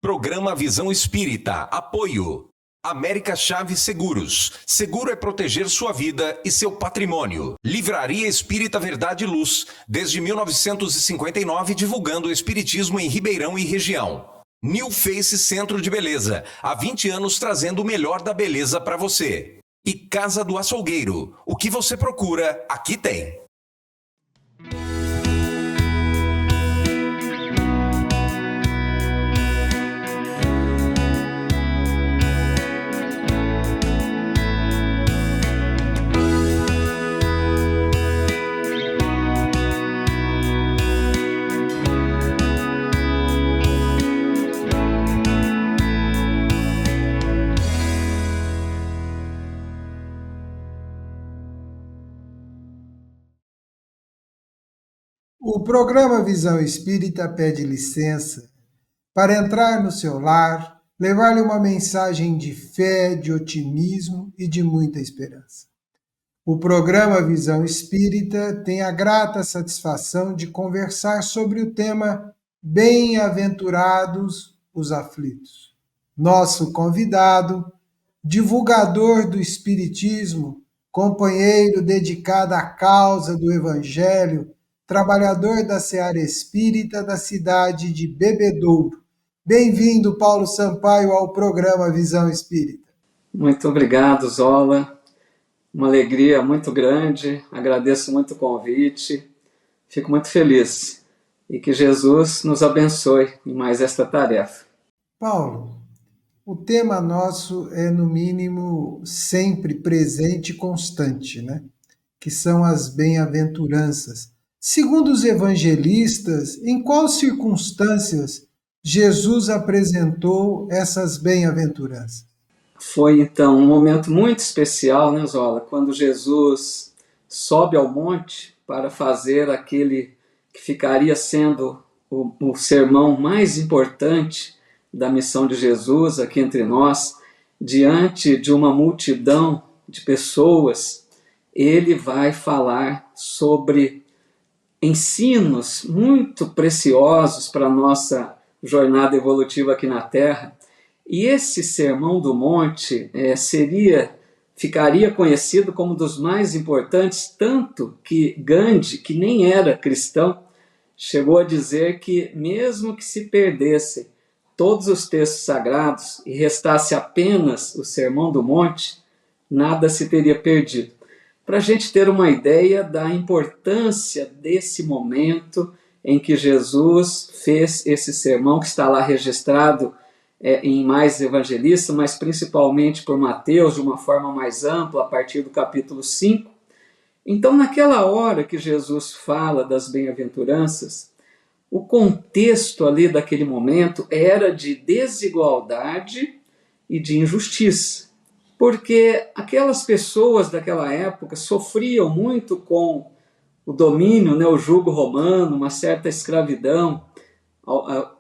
Programa Visão Espírita. Apoio. América Chaves Seguros. Seguro é proteger sua vida e seu patrimônio. Livraria Espírita Verdade e Luz. Desde 1959, divulgando o espiritismo em Ribeirão e região. New Face Centro de Beleza. Há 20 anos trazendo o melhor da beleza para você. E Casa do Açougueiro. O que você procura, aqui tem. O programa Visão Espírita pede licença para entrar no seu lar, levar-lhe uma mensagem de fé, de otimismo e de muita esperança. O programa Visão Espírita tem a grata satisfação de conversar sobre o tema Bem-aventurados os aflitos. Nosso convidado, divulgador do Espiritismo, companheiro dedicado à causa do Evangelho, trabalhador da Seara Espírita da cidade de Bebedouro. Bem-vindo, Paulo Sampaio, ao programa Visão Espírita. Muito obrigado, Zola. Uma alegria muito grande. Agradeço muito o convite. Fico muito feliz. E que Jesus nos abençoe em mais esta tarefa. Paulo, o tema nosso é, no mínimo, sempre presente e constante, né? Que são as bem-aventuranças. Segundo os evangelistas, em quais circunstâncias Jesus apresentou essas bem-aventuranças? Foi, então, um momento muito especial, né, Zola? Quando Jesus sobe ao monte para fazer aquele que ficaria sendo o sermão mais importante da missão de Jesus aqui entre nós, diante de uma multidão de pessoas, ele vai falar sobre ensinos muito preciosos para a nossa jornada evolutiva aqui na Terra. E esse Sermão do Monte ficaria conhecido como um dos mais importantes, tanto que Gandhi, que nem era cristão, chegou a dizer que mesmo que se perdessem todos os textos sagrados e restasse apenas o Sermão do Monte, nada se teria perdido. Para a gente ter uma ideia da importância desse momento em que Jesus fez esse sermão, que está lá registrado em mais evangelistas, mas principalmente por Mateus, de uma forma mais ampla, a partir do capítulo 5. Então, naquela hora que Jesus fala das bem-aventuranças, o contexto ali daquele momento era de desigualdade e de injustiça. Porque aquelas pessoas daquela época sofriam muito com o domínio, né, o jugo romano, uma certa escravidão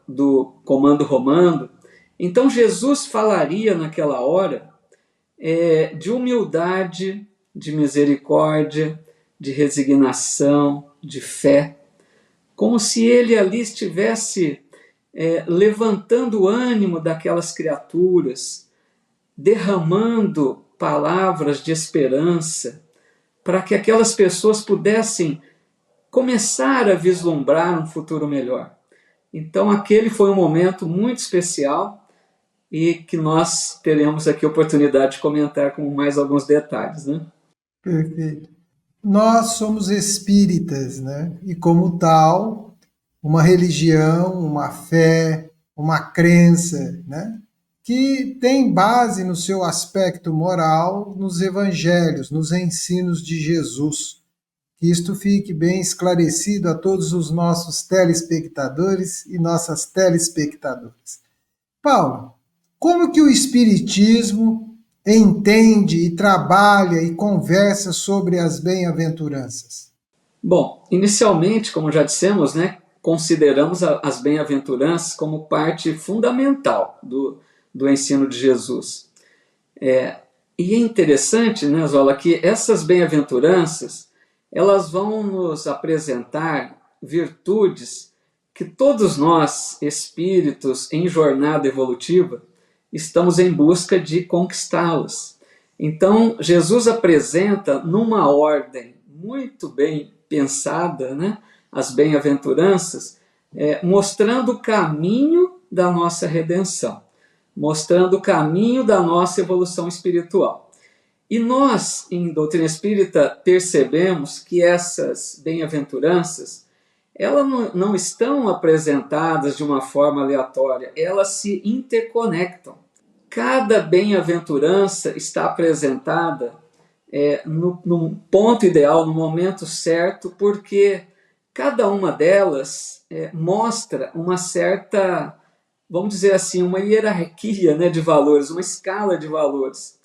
do comando romano. Então Jesus falaria naquela hora de humildade, de misericórdia, de resignação, de fé, como se ele ali estivesse levantando o ânimo daquelas criaturas, derramando palavras de esperança para que aquelas pessoas pudessem começar a vislumbrar um futuro melhor. Então aquele foi um momento muito especial e que nós teremos aqui a oportunidade de comentar com mais alguns detalhes, né? Perfeito. Nós somos espíritas, né? E como tal, uma religião, uma fé, uma crença, né? Que tem base no seu aspecto moral nos evangelhos, nos ensinos de Jesus. Que isto fique bem esclarecido a todos os nossos telespectadores e nossas telespectadoras. Paulo, como que o Espiritismo entende e trabalha e conversa sobre as bem-aventuranças? Bom, inicialmente, como já dissemos, né, consideramos as bem-aventuranças como parte fundamental do ensino de Jesus. E é interessante, né, Zola, que essas bem-aventuranças, elas vão nos apresentar virtudes que todos nós, espíritos em jornada evolutiva, estamos em busca de conquistá-las. Então, Jesus apresenta numa ordem muito bem pensada, né, as bem-aventuranças, mostrando o caminho da nossa redenção, mostrando o caminho da nossa evolução espiritual. E nós, em doutrina espírita, percebemos que essas bem-aventuranças, elas não estão apresentadas de uma forma aleatória, elas se interconectam. Cada bem-aventurança está apresentada no ponto ideal, no momento certo, porque cada uma delas mostra uma certa, vamos dizer assim, uma hierarquia, né, de valores, uma escala de valores,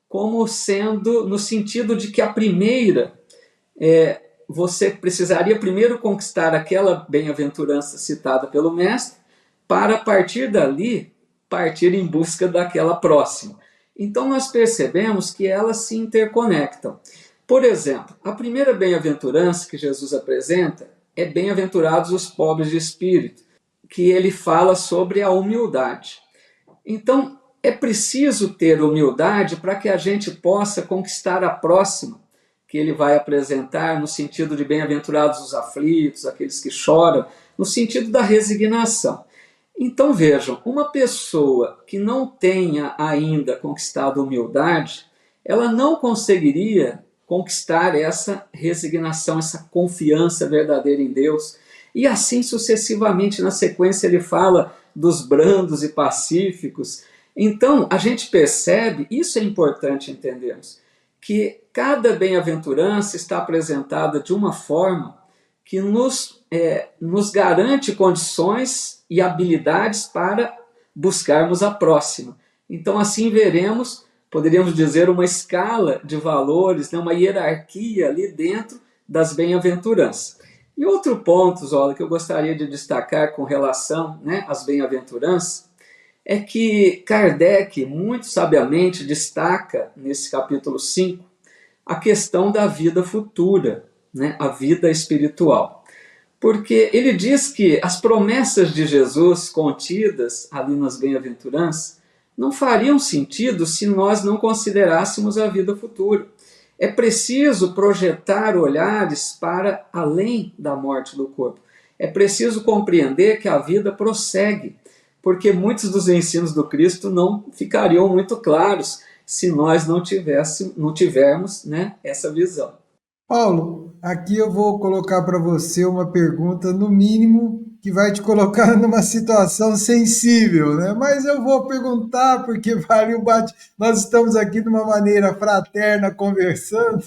como sendo no sentido de que a primeira, você precisaria primeiro conquistar aquela bem-aventurança citada pelo mestre, para a partir dali partir em busca daquela próxima. Então nós percebemos que elas se interconectam. Por exemplo, a primeira bem-aventurança que Jesus apresenta é bem-aventurados os pobres de espírito, que ele fala sobre a humildade. Então é preciso ter humildade para que a gente possa conquistar a próxima, que ele vai apresentar no sentido de bem-aventurados os aflitos, aqueles que choram, no sentido da resignação. Então vejam, uma pessoa que não tenha ainda conquistado a humildade, ela não conseguiria conquistar essa resignação, essa confiança verdadeira em Deus. E assim sucessivamente, na sequência ele fala dos brandos e pacíficos. Então a gente percebe, isso é importante entendermos, que cada bem-aventurança está apresentada de uma forma que nos garante condições e habilidades para buscarmos a próxima. Então assim veremos, poderíamos dizer, uma escala de valores, né, uma hierarquia ali dentro das bem-aventuranças. E outro ponto, Zola, que eu gostaria de destacar com relação, né, às bem-aventuranças, é que Kardec muito sabiamente destaca nesse capítulo 5 a questão da vida futura, né, a vida espiritual. Porque ele diz que as promessas de Jesus contidas ali nas bem-aventuranças não fariam sentido se nós não considerássemos a vida futura. É preciso projetar olhares para além da morte do corpo. É preciso compreender que a vida prossegue, porque muitos dos ensinos do Cristo não ficariam muito claros se nós não tivermos, né, essa visão. Paulo, aqui eu vou colocar para você uma pergunta, no mínimo, que vai te colocar numa situação sensível, né? Mas eu vou perguntar porque vale o bate. Nós estamos aqui de uma maneira fraterna, conversando.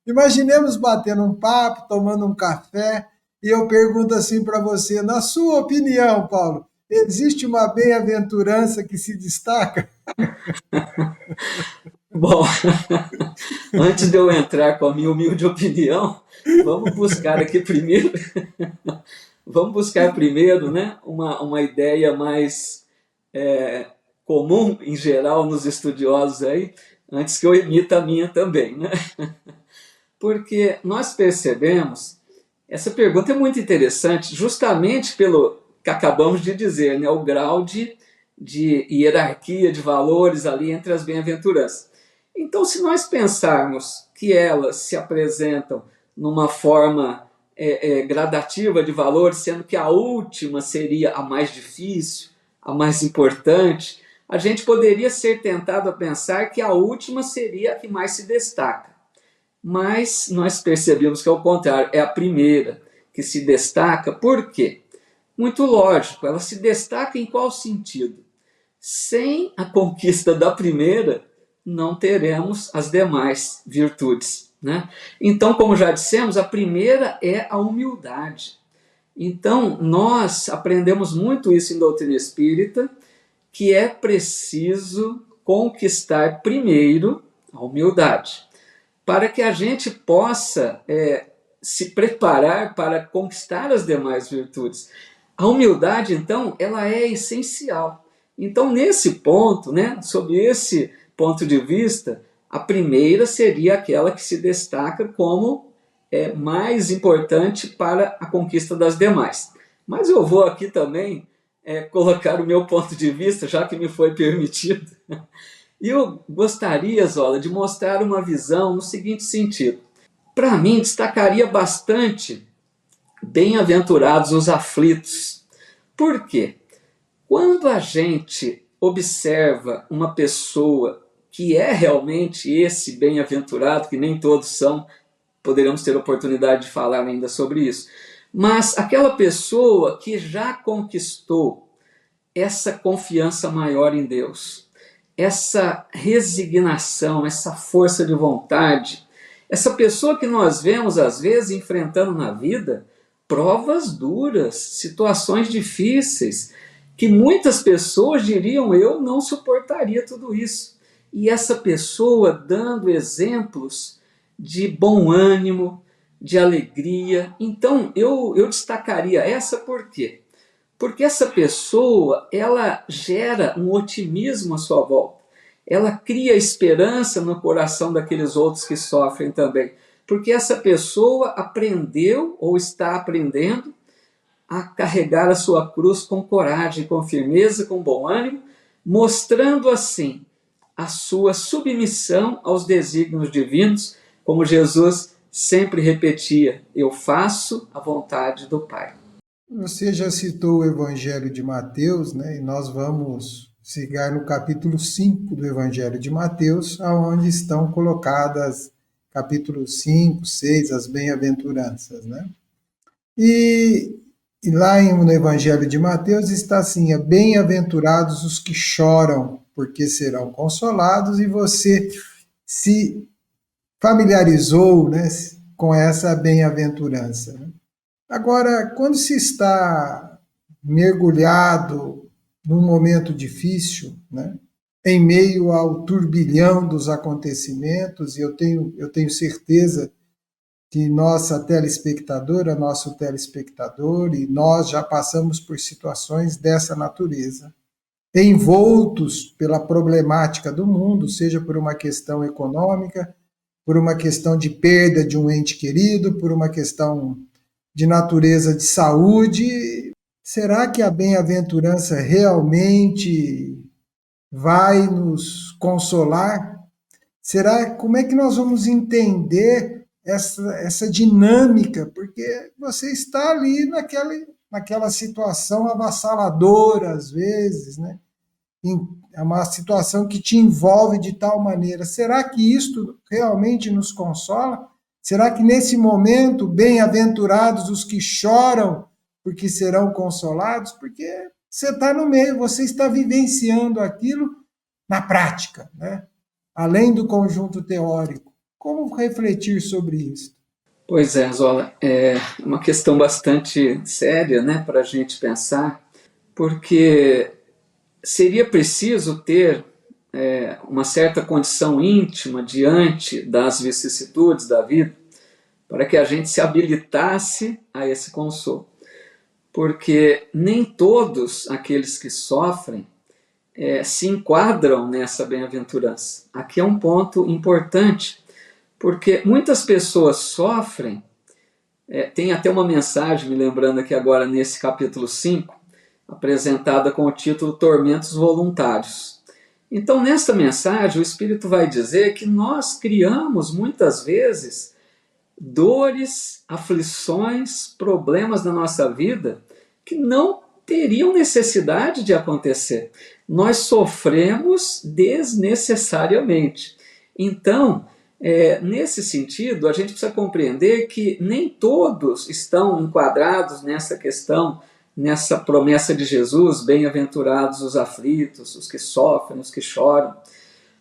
Imaginemos batendo um papo, tomando um café, e eu pergunto assim para você, na sua opinião, Paulo, existe uma bem-aventurança que se destaca? Bom, antes de eu entrar com a minha humilde opinião, vamos buscar aqui primeiro, né, uma ideia mais comum em geral nos estudiosos aí, antes que eu emita a minha também, né? Porque nós percebemos, essa pergunta é muito interessante, justamente pelo que acabamos de dizer, né, o grau de hierarquia de valores ali entre as bem-aventuranças. Então, se nós pensarmos que elas se apresentam numa forma gradativa de valores, sendo que a última seria a mais difícil, a mais importante, a gente poderia ser tentado a pensar que a última seria a que mais se destaca. Mas nós percebemos que, ao contrário, é a primeira que se destaca. Por quê? Muito lógico, ela se destaca em qual sentido? Sem a conquista da primeira, não teremos as demais virtudes, né? Então, como já dissemos, a primeira é a humildade. Então, nós aprendemos muito isso em doutrina espírita, que é preciso conquistar primeiro a humildade, para que a gente possa se preparar para conquistar as demais virtudes. A humildade, então, ela é essencial. Então, nesse ponto, né, sob esse ponto de vista, a primeira seria aquela que se destaca como mais importante para a conquista das demais. Mas eu vou aqui também colocar o meu ponto de vista, já que me foi permitido. E eu gostaria, Zola, de mostrar uma visão no seguinte sentido. Para mim, destacaria bastante bem-aventurados os aflitos. Por quê? Quando a gente observa uma pessoa que é realmente esse bem-aventurado, que nem todos são, poderíamos ter oportunidade de falar ainda sobre isso, mas aquela pessoa que já conquistou essa confiança maior em Deus, essa resignação, essa força de vontade, essa pessoa que nós vemos às vezes enfrentando na vida provas duras, situações difíceis, que muitas pessoas diriam: eu não suportaria tudo isso. E essa pessoa dando exemplos de bom ânimo, de alegria. Então eu destacaria essa por quê? Porque essa pessoa, ela gera um otimismo à sua volta. Ela cria esperança no coração daqueles outros que sofrem também. Porque essa pessoa aprendeu ou está aprendendo a carregar a sua cruz com coragem, com firmeza, com bom ânimo, mostrando assim a sua submissão aos desígnios divinos, como Jesus sempre repetia: eu faço a vontade do Pai. Você já citou o Evangelho de Mateus, né? E nós vamos chegar no capítulo 5 do Evangelho de Mateus, onde estão colocadas capítulos 5, 6, as bem-aventuranças, né? E lá no Evangelho de Mateus está assim: bem-aventurados os que choram, porque serão consolados, e você se familiarizou, né, com essa bem-aventurança, né? Agora, quando se está mergulhado num momento difícil, né, em meio ao turbilhão dos acontecimentos, e eu tenho certeza que nosso telespectador e nós já passamos por situações dessa natureza, envoltos pela problemática do mundo, seja por uma questão econômica, por uma questão de perda de um ente querido, por uma questão de natureza de saúde. Será que a bem-aventurança realmente vai nos consolar? Como é que nós vamos entender essa dinâmica? Porque você está ali naquela situação avassaladora, às vezes, né? É uma situação que te envolve de tal maneira. Será que isto realmente nos consola? Será que nesse momento, bem-aventurados os que choram, porque serão consolados? Porque você está no meio, você está vivenciando aquilo na prática, né? Além do conjunto teórico. Como refletir sobre isso? Pois é, Zola, é uma questão bastante séria, né, para a gente pensar, porque seria preciso ter uma certa condição íntima diante das vicissitudes da vida para que a gente se habilitasse a esse consolo. Porque nem todos aqueles que sofrem se enquadram nessa bem-aventurança. Aqui é um ponto importante, porque muitas pessoas sofrem, tem até uma mensagem, me lembrando aqui agora nesse capítulo 5, apresentada com o título Tormentos Voluntários. Então, nesta mensagem, o Espírito vai dizer que nós criamos muitas vezes dores, aflições, problemas na nossa vida que não teriam necessidade de acontecer. Nós sofremos desnecessariamente. Então, nesse sentido, a gente precisa compreender que nem todos estão enquadrados nessa questão, nessa promessa de Jesus: bem-aventurados os aflitos, os que sofrem, os que choram.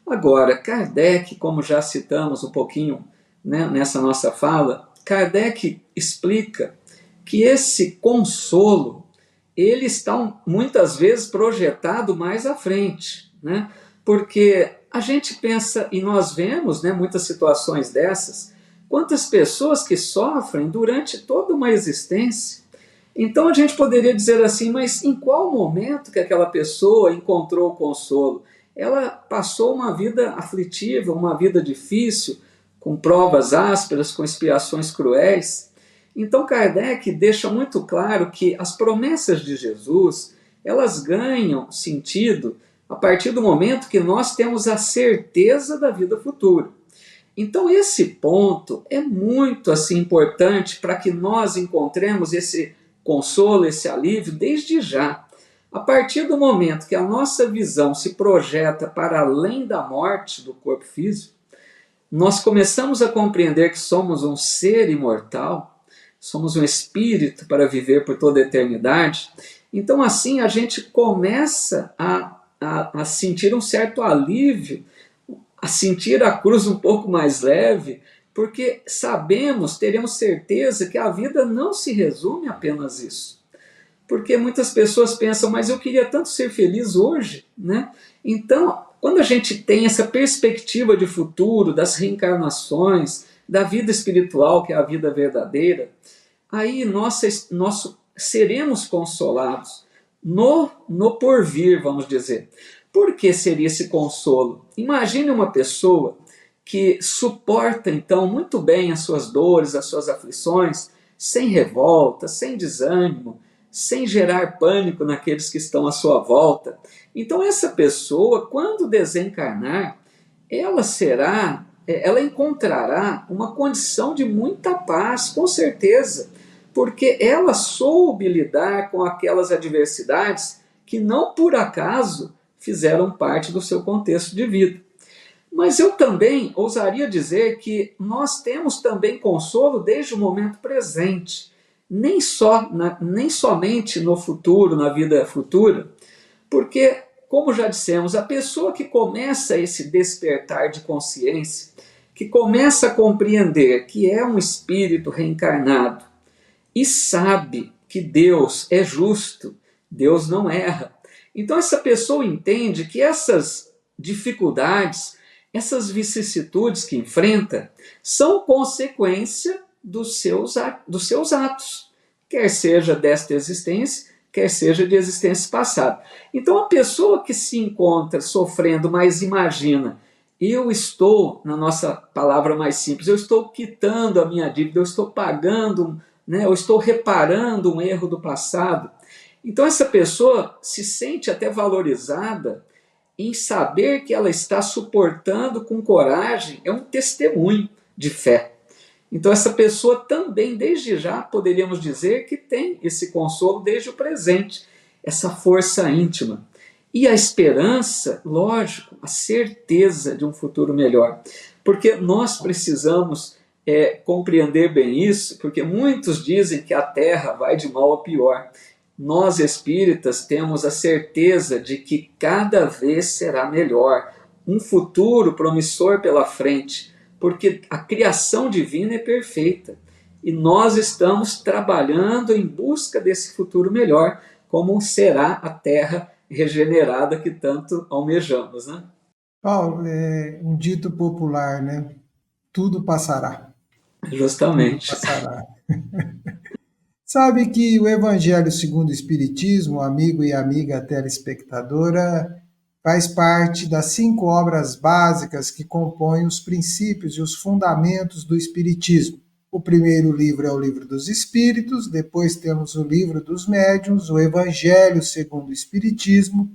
Agora, Kardec, como já citamos um pouquinho, né, nessa nossa fala, Kardec explica que esse consolo, ele está muitas vezes projetado mais à frente, né? Porque a gente pensa, e nós vemos, né, muitas situações dessas, quantas pessoas que sofrem durante toda uma existência. Então a gente poderia dizer assim: mas em qual momento que aquela pessoa encontrou o consolo? Ela passou uma vida aflitiva, uma vida difícil, com provas ásperas, com expiações cruéis. Então Kardec deixa muito claro que as promessas de Jesus, elas ganham sentido a partir do momento que nós temos a certeza da vida futura. Então esse ponto é muito assim importante para que nós encontremos esse consolo, esse alívio desde já. A partir do momento que a nossa visão se projeta para além da morte do corpo físico, nós começamos a compreender que somos um ser imortal, somos um espírito para viver por toda a eternidade. Então assim a gente começa a sentir um certo alívio, a sentir a cruz um pouco mais leve, porque sabemos, teremos certeza que a vida não se resume a apenas isso. Porque muitas pessoas pensam, mas eu queria tanto ser feliz hoje, né? Então, quando a gente tem essa perspectiva de futuro, das reencarnações, da vida espiritual, que é a vida verdadeira, aí nós seremos consolados no porvir, vamos dizer. Por que seria esse consolo? Imagine uma pessoa que suporta, então, muito bem as suas dores, as suas aflições, sem revolta, sem desânimo, sem gerar pânico naqueles que estão à sua volta. Então essa pessoa, quando desencarnar, ela encontrará uma condição de muita paz, com certeza, porque ela soube lidar com aquelas adversidades que não por acaso fizeram parte do seu contexto de vida. Mas eu também ousaria dizer que nós temos também consolo desde o momento presente. Nem somente no futuro, na vida futura, porque, como já dissemos, a pessoa que começa esse despertar de consciência, que começa a compreender que é um espírito reencarnado e sabe que Deus é justo, Deus não erra. Então essa pessoa entende que essas dificuldades, essas vicissitudes que enfrenta, são consequência dos seus atos, quer seja desta existência, quer seja de existência passada. Então a pessoa que se encontra sofrendo, mas imagina, eu estou, na nossa palavra mais simples, eu estou quitando a minha dívida, eu estou pagando, né, eu estou reparando um erro do passado. Então essa pessoa se sente até valorizada em saber que ela está suportando com coragem, é um testemunho de fé. Então essa pessoa também, desde já, poderíamos dizer que tem esse consolo desde o presente, essa força íntima. E a esperança, lógico, a certeza de um futuro melhor. Porque nós precisamos compreender bem isso, porque muitos dizem que a Terra vai de mal a pior. Nós espíritas temos a certeza de que cada vez será melhor, um futuro promissor pela frente, porque a criação divina é perfeita e nós estamos trabalhando em busca desse futuro melhor, como será a Terra regenerada que tanto almejamos, né? Paulo, é um dito popular, né? Tudo passará. Justamente. Tudo passará. Sabe que o Evangelho segundo o Espiritismo, amigo e amiga telespectadora, faz parte das 5 obras básicas que compõem os princípios e os fundamentos do Espiritismo. O primeiro livro é o Livro dos Espíritos, depois temos o Livro dos Médiuns, o Evangelho segundo o Espiritismo,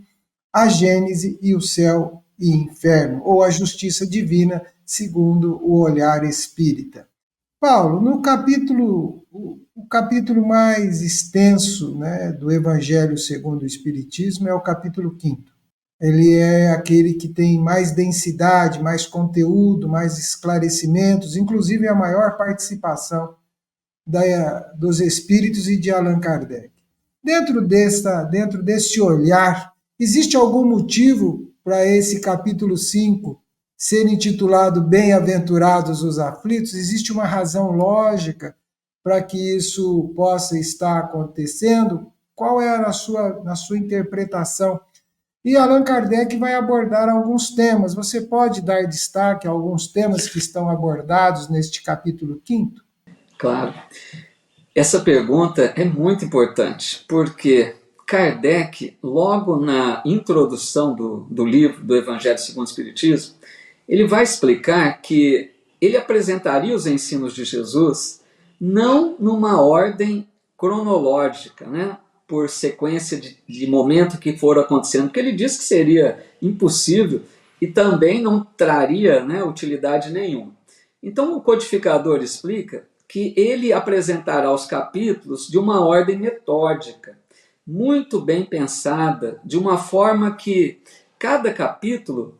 a Gênese e o Céu e Inferno, ou a Justiça Divina segundo o olhar espírita. Paulo, no o capítulo mais extenso, né, do Evangelho segundo o Espiritismo é o capítulo 5º. Ele é aquele que tem mais densidade, mais conteúdo, mais esclarecimentos, inclusive a maior participação dos espíritos e de Allan Kardec. Dentro desse olhar, existe algum motivo para esse capítulo 5 ser intitulado Bem-aventurados os aflitos? Existe uma razão lógica para que isso possa estar acontecendo? Qual é na sua interpretação? E Allan Kardec vai abordar alguns temas. Você pode dar destaque a alguns temas que estão abordados neste capítulo 5º? Claro. Essa pergunta é muito importante, porque Kardec, logo na introdução do livro do Evangelho segundo o Espiritismo, ele vai explicar que ele apresentaria os ensinos de Jesus não numa ordem cronológica, né? Por sequência de momento que foram acontecendo, porque ele disse que seria impossível e também não traria, né, utilidade nenhuma. Então o codificador explica que ele apresentará os capítulos de uma ordem metódica, muito bem pensada, de uma forma que cada capítulo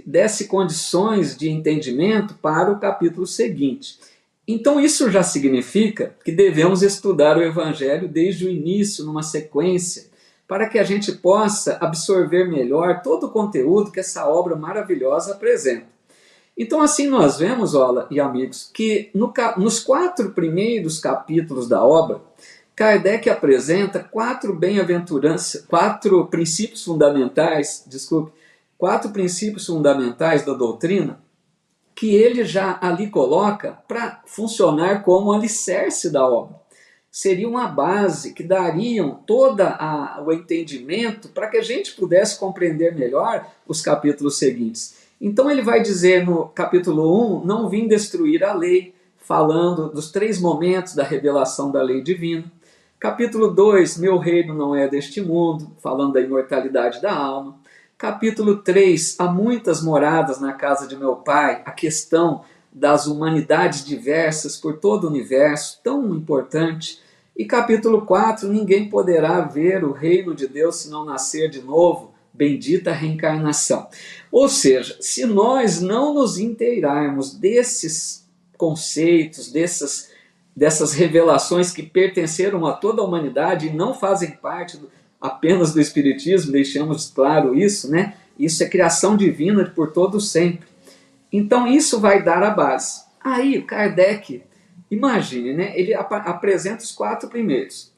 desse condições de entendimento para o capítulo seguinte. Então isso já significa que devemos estudar o Evangelho desde o início, numa sequência, para que a gente possa absorver melhor todo o conteúdo que essa obra maravilhosa apresenta. Então assim nós vemos, Ola e amigos, que nos 4 primeiros capítulos da obra, Kardec apresenta 4 bem-aventuranças, 4 princípios fundamentais, 4 princípios fundamentais da doutrina, que ele já ali coloca para funcionar como alicerce da obra. Seria uma base que dariam todo o entendimento para que a gente pudesse compreender melhor os capítulos seguintes. Então ele vai dizer no capítulo 1, não vim destruir a lei, falando dos 3 momentos da revelação da lei divina. Capítulo 2, meu reino não é deste mundo, falando da imortalidade da alma. Capítulo 3, há muitas moradas na casa de meu pai, a questão das humanidades diversas por todo o universo, tão importante. E capítulo 4, ninguém poderá ver o reino de Deus se não nascer de novo, bendita reencarnação. Ou seja, se nós não nos inteirarmos desses conceitos, dessas revelações que pertenceram a toda a humanidade e não fazem parte apenas do Espiritismo, deixamos claro isso, né? Isso é criação divina por todo sempre. Então isso vai dar a base. Aí Kardec, imagine, né? Ele apresenta os 4 primeiros.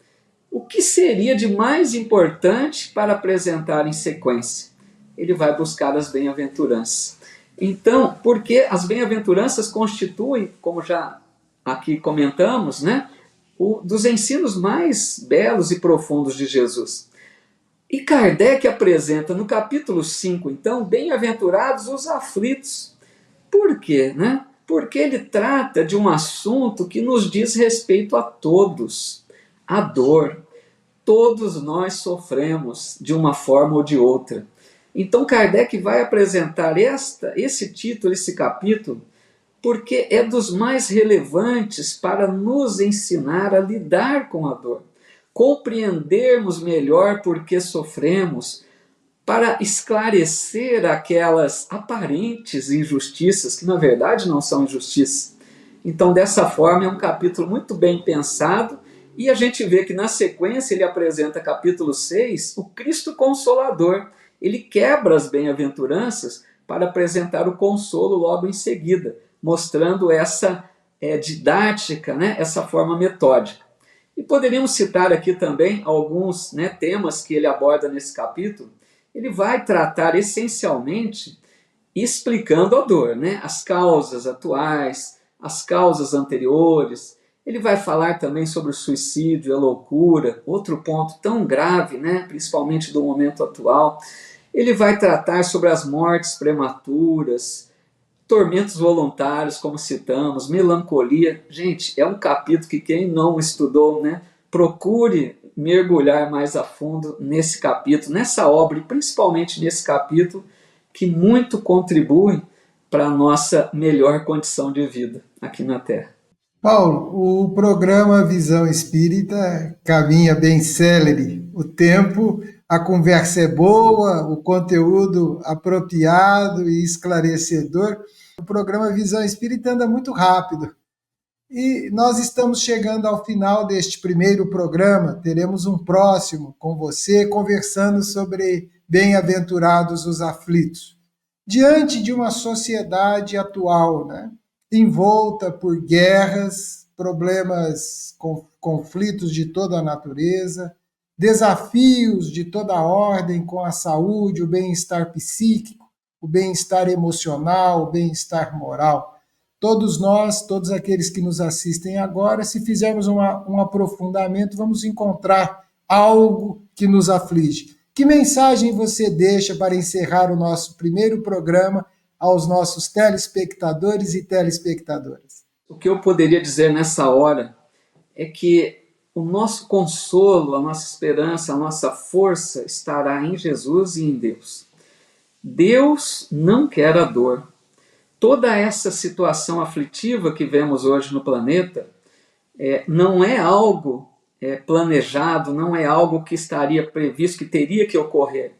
O que seria de mais importante para apresentar em sequência? Ele vai buscar as bem-aventuranças. Então, porque as bem-aventuranças constituem, como já aqui comentamos, né? Dos ensinos mais belos e profundos de Jesus. E Kardec apresenta no capítulo 5, então, bem-aventurados os aflitos. Por quê? Né? Porque ele trata de um assunto que nos diz respeito a todos. A dor. Todos nós sofremos de uma forma ou de outra. Então Kardec vai apresentar esse título, esse capítulo, porque é dos mais relevantes para nos ensinar a lidar com a dor. Compreendermos melhor por que sofremos, para esclarecer aquelas aparentes injustiças, que na verdade não são injustiças. Então, dessa forma, é um capítulo muito bem pensado, e a gente vê que na sequência ele apresenta capítulo 6, o Cristo Consolador. Ele quebra as bem-aventuranças para apresentar o consolo logo em seguida, mostrando essa didática, né, essa forma metódica. E poderíamos citar aqui também alguns, né, temas que ele aborda nesse capítulo. Ele vai tratar essencialmente explicando a dor, né? As causas atuais, as causas anteriores. Ele vai falar também sobre o suicídio, a loucura, outro ponto tão grave, né? Principalmente do momento atual. Ele vai tratar sobre as mortes prematuras, tormentos voluntários, como citamos, melancolia. Gente, é um capítulo que quem não estudou, né, procure mergulhar mais a fundo nesse capítulo, nessa obra, e principalmente nesse capítulo, que muito contribui para a nossa melhor condição de vida aqui na Terra. Paulo, o programa Visão Espírita caminha bem célere. O tempo, a conversa é boa, o conteúdo apropriado e esclarecedor. O programa Visão Espírita anda muito rápido. E nós estamos chegando ao final deste primeiro programa. Teremos um próximo com você, conversando sobre bem-aventurados os aflitos. Diante de uma sociedade atual, né, envolta por guerras, problemas, conflitos de toda a natureza, desafios de toda a ordem com a saúde, o bem-estar psíquico, o bem-estar emocional, o bem-estar moral. Todos nós, todos aqueles que nos assistem agora, se fizermos um aprofundamento, vamos encontrar algo que nos aflige. Que mensagem você deixa para encerrar o nosso primeiro programa aos nossos telespectadores e telespectadoras? o que eu poderia dizer nessa hora é que o nosso consolo, a nossa esperança, a nossa força estará em Jesus e em Deus. Deus não quer a dor. Toda essa situação aflitiva que vemos hoje no planeta não é algo planejado, não é algo que estaria previsto, que teria que ocorrer.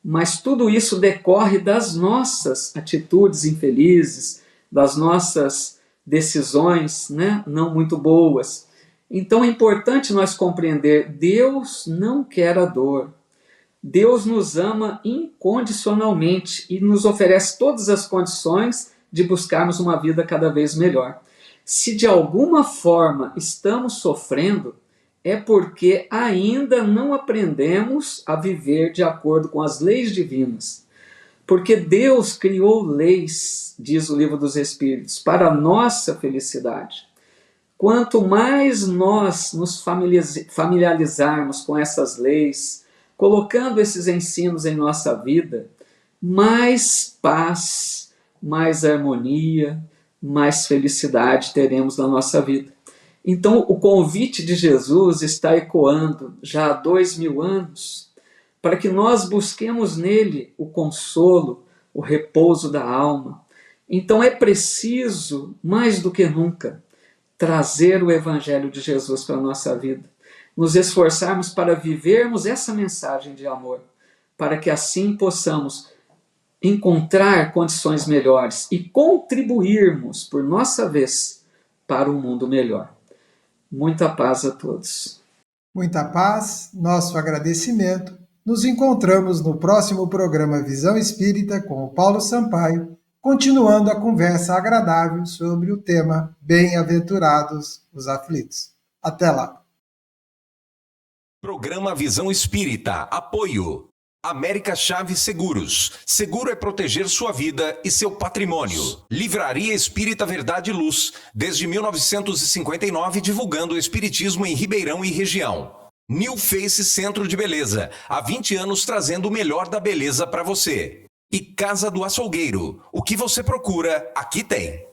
Mas tudo isso decorre das nossas atitudes infelizes, das nossas decisões, né, não muito boas. Então é importante nós compreender, Deus não quer a dor. Deus nos ama incondicionalmente e nos oferece todas as condições de buscarmos uma vida cada vez melhor. Se de alguma forma estamos sofrendo, é porque ainda não aprendemos a viver de acordo com as leis divinas. Porque Deus criou leis, diz o Livro dos Espíritos, para a nossa felicidade. Quanto mais nós nos familiarizarmos com essas leis, colocando esses ensinos em nossa vida, mais paz, mais harmonia, mais felicidade teremos na nossa vida. Então, o convite de Jesus está ecoando já há 2000 anos para que nós busquemos nele o consolo, o repouso da alma. Então, é preciso, mais do que nunca, trazer o Evangelho de Jesus para a nossa vida, nos esforçarmos para vivermos essa mensagem de amor, para que assim possamos encontrar condições melhores e contribuirmos, por nossa vez, para um mundo melhor. Muita paz a todos. Muita paz, nosso agradecimento. Nos encontramos no próximo programa Visão Espírita com o Paulo Sampaio, continuando a conversa agradável sobre o tema Bem-aventurados os aflitos. Até lá. Programa Visão Espírita. Apoio. América Chaves Seguros. Seguro é proteger sua vida e seu patrimônio. Livraria Espírita Verdade e Luz. Desde 1959, divulgando o espiritismo em Ribeirão e região. New Face Centro de Beleza. Há 20 anos trazendo o melhor da beleza para você. E Casa do Açougueiro. O que você procura, aqui tem.